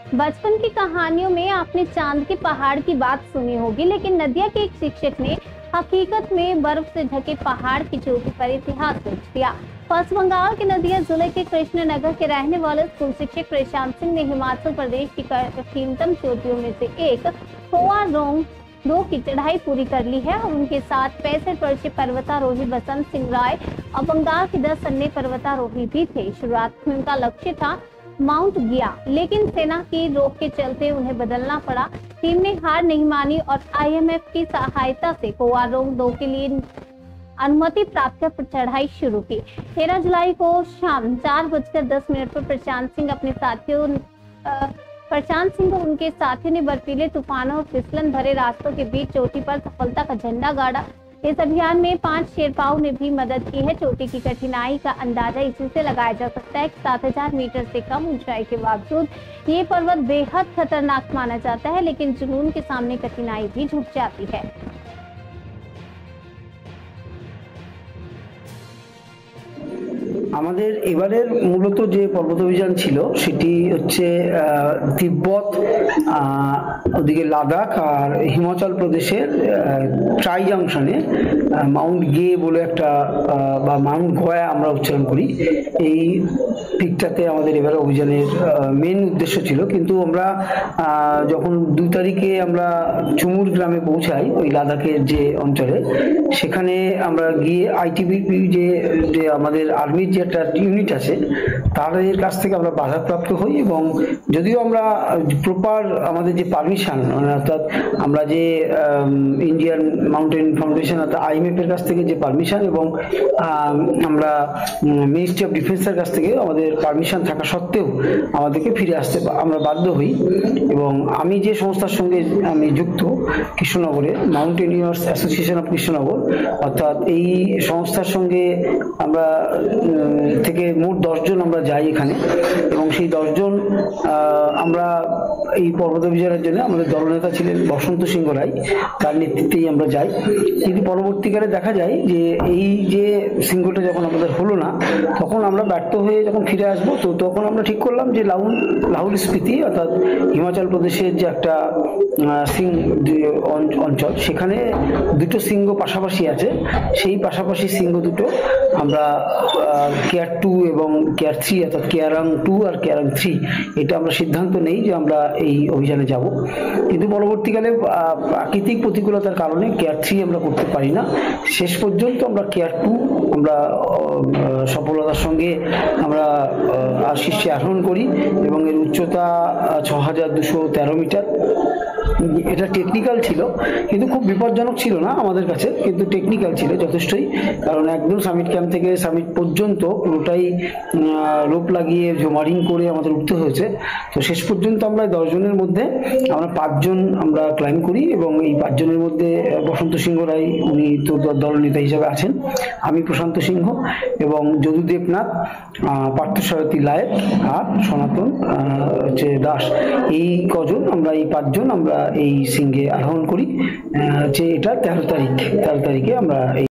बचपन की कहानियों में आपने चांद के पहाड़ की बात सुनी होगी, लेकिन नदिया के एक शिक्षक ने हकीकत में बर्फ से ढके पहाड़ की चोटी पर इतिहास रच दिया। पश्चिम बंगाल के नदिया जिले के कृष्णनगर के रहने वाले स्कूल शिक्षक प्रशांत सिंह ने हिमाचल प्रदेश की कठिनतम चोटियों में से एक खोआ रोंग 2 की चढ़ाई पूरी कर ली है। उनके साथ 65 वर्षीय पर्वतारोही बसंत सिंह राय और बंगाल के 10 अन्य पर्वतारोही भी थे। शुरुआत में उनका लक्ष्य था माउंट गया, लेकिन सेना की रोक के चलते उन्हें बदलना पड़ा। टीम ने हार नहीं मानी और आईएमएफ की सहायता से खोआ रोंग 2 के लिए अनुमति प्राप्त कर चढ़ाई शुरू की। 13 जुलाई को शाम 4:10 पर प्रशांत सिंह और उनके साथियों ने बर्फीले तूफानों और फिसलन भरे रास्तों के बीच चोटी पर सफलता का झंडा गाड़ा। इस अभियान में 5 शेरपाओं ने भी मदद की है। चोटी की कठिनाई का अंदाजा इसी से लगाया जा सकता है कि 7000 मीटर से कम ऊंचाई के बावजूद ये पर्वत बेहद खतरनाक माना जाता है, लेकिन जुनून के सामने कठिनाई भी झुक जाती है। আমাদের এবারের মূলত যে পর্বত অভিযান ছিল সেটি হচ্ছে তিব্বত, ওদিকে লাদাখ আর হিমাচল প্রদেশের ট্রাই জাংশনে মাউন্ট গে বলে একটা বা মাউন্ট গয়া আমরা উচ্চারণ করি, এই পিকটাতে আমাদের এবারে অভিযানের মেন উদ্দেশ্য ছিল। কিন্তু আমরা যখন 2 তারিখে আমরা চুমুর গ্রামে পৌঁছাই, ওই লাদাখের যে অঞ্চলে, সেখানে আমরা গিয়ে আইটিবিপি যে আমাদের আর্মির যে একটা ইউনিট আছে তাদের কাছ থেকে আমরা বাধাপ্রাপ্ত হই এবং যদিও আমরা প্রপার আমাদের যে পারমিশন, অর্থাৎ আমরা যে ইন্ডিয়ান মাউন্টেন ফাউন্ডেশন অর্থাৎ আইএমএফ এর কাছ থেকে যে পারমিশন এবং আমরা মিনিস্ট্রি অফ ডিফেন্সের কাছ থেকে আমাদের পারমিশন থাকা সত্ত্বেও আমাদেরকে ফিরে আসতে আমরা বাধ্য হই। এবং আমি যে সংস্থার সঙ্গে আমি যুক্ত, কৃষ্ণনগরে মাউন্টেনিয়ার্স অ্যাসোসিয়েশন অফ কৃষ্ণনগর, অর্থাৎ এই সংস্থার সঙ্গে আমরা থেকে মোট 10 জন আমরা যাই এখানে এবং সেই 10 জন আমরা এই পর্বত অভিযানের জন্য আমাদের দলনেতা ছিলেন বসন্ত সিংহ রায়, তার নেতৃত্বেই আমরা যাই। কিন্তু পরবর্তীকালে দেখা যায় যে এই যে সিংহটা যখন আমাদের হলো না, তখন আমরা ব্যর্থ হয়ে যখন ফিরে আসবো, তো তখন আমরা ঠিক করলাম যে লাহুল স্পিতি অর্থাৎ হিমাচল প্রদেশের যে একটা অঞ্চল, সেখানে 2টো সিংহ পাশাপাশি আছে, সেই পাশাপাশি সিংহ দুটো আমরা কেয়ার 2 এবং কেয়ার 3 অর্থাৎ কেয়ারাং 2 আর কেয়ারাং 3 এটা আমরা সিদ্ধান্ত নেই যে আমরা এই অভিযানে যাব। কিন্তু পরবর্তীকালে প্রাকৃতিক প্রতিকূলতার কারণে কেয়ার 3 আমরা করতে পারি না। শেষ পর্যন্ত আমরা কেয়ার 2 আমরা সফলতার সঙ্গে আমরা শীর্ষে আরোহণ করি এবং এর উচ্চতা 6213 মিটার। এটা টেকনিক্যাল ছিল, কিন্তু খুব বিপজ্জনক ছিল না আমাদের কাছে, কিন্তু টেকনিক্যাল ছিল যথেষ্টই, কারণ একদম সামিট ক্যাম্প থেকে সামিট পর্যন্ত পুরোটাই রোপ লাগিয়ে জমারিং করে আমাদের উঠতে হয়েছে। তো শেষ পর্যন্ত আমরা 10 জনের মধ্যে আমরা 5 জন আমরা ক্লাইম্ব করি এবং এই 5 জনের মধ্যে বসন্ত সিংহ রায় উনি তো দলনেতা হিসাবে আছেন, আমি প্রশান্ত সিংহ এবং যদু দেবনাথ, পার্থসারথী লায়েক আর সনাতন দাস, এই কজন আমরা এই 5 জন আমরা এই সিংহে আরোহণ করি। যে এটা 13 তারিখে আমরা